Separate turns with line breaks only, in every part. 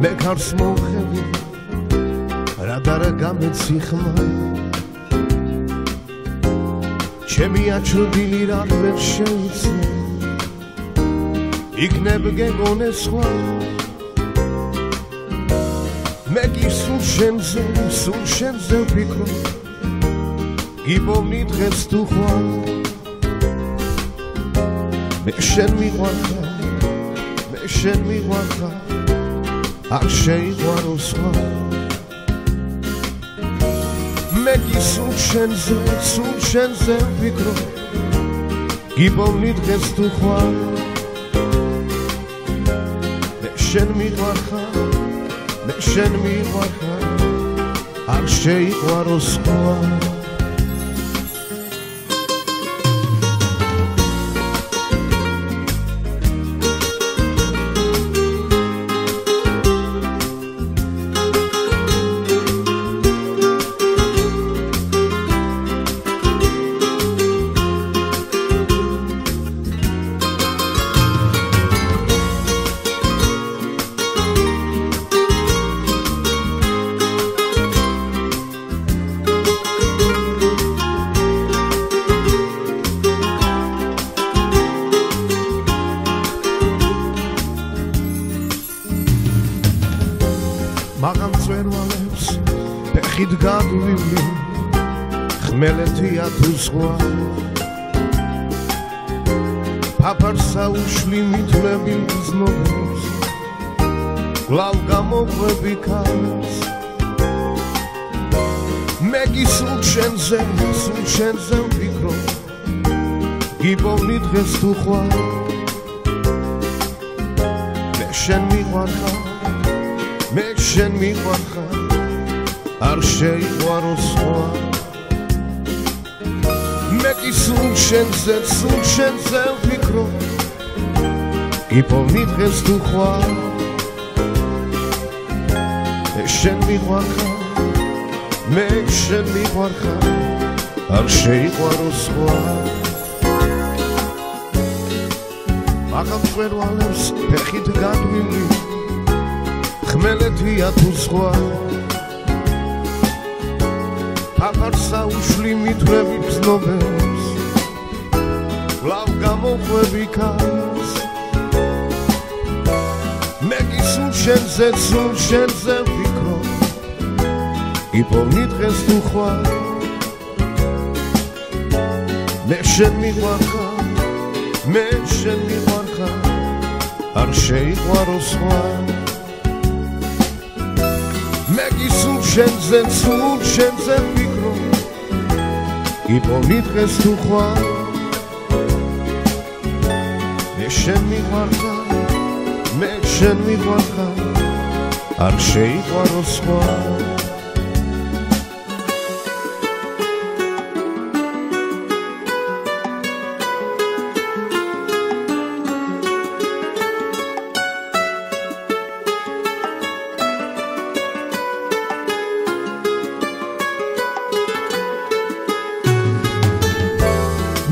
მე ქარს მოუხები რა და რა გამეცი ხმა ჩემი აჩრდილი რა ვერ შეიცნო იქნებ გეგონე სხვა მე კი სულ შენზე ვფიქრობ გიპოვნი დღეს თუ ხვალ მე შენ მიყვარხარ არ შეიყვარო სხვა მე კი სულ შენზე ვფიქრობ გიპოვნი დღეს თუ ხვალ მე შენ მიყვარხარ არ შეიყვარო სხვა მაღალ მწვერვალებს ფეხით გადვივლი ხმელეთია თუ სხვა ფაფარსა უშლი მითვლები გზნობებს გლავ გამოყვები ქარს მე კი სულ შენზე ვფიქრობ გიპოვნი დღეს თუ ხვალ მე შენ მიყვარხარ არ შეიყვარო სხვა მე კი სულ შენზე ვფიქრობ გიპოვნი დღეს თუ ხვალ მე შენ მიყვარხარ არ შეიყვარო სხვა მაღალ მწვერვალებს ფეხით გადვივლი ხმელეთია თუ სხვა ფაფარსა უშლი მითვლები გზნობებს გლავ გამოყვები ქარს მე კი სულ შენზე ვფიქრობ გიპოვნი დღეს თუ ხვალ მე შენ მიყვარხარ არ შეიყვარო სხვა მე კი სულ შენზე ვფიქრობ გიპოვნი დღეს თუ ხვალ მე შენ მიყვარხარ არ შეიყვარო სხვა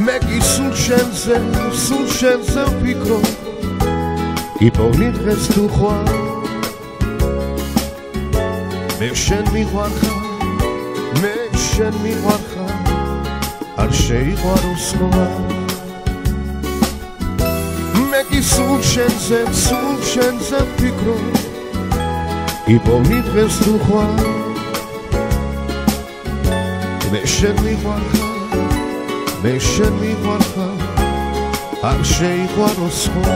მე კი სულ შენზე ვფიქრობ გიპოვნი დღეს თუ ხვალ მე შენ მიყვარხარ არ შეიყვარო სხვა მე კი სულ შენზე ვფიქრობ გიპოვნი დღეს თუ ხვალ მე შენ მიყვარხარ არ შეიყვარო სხვა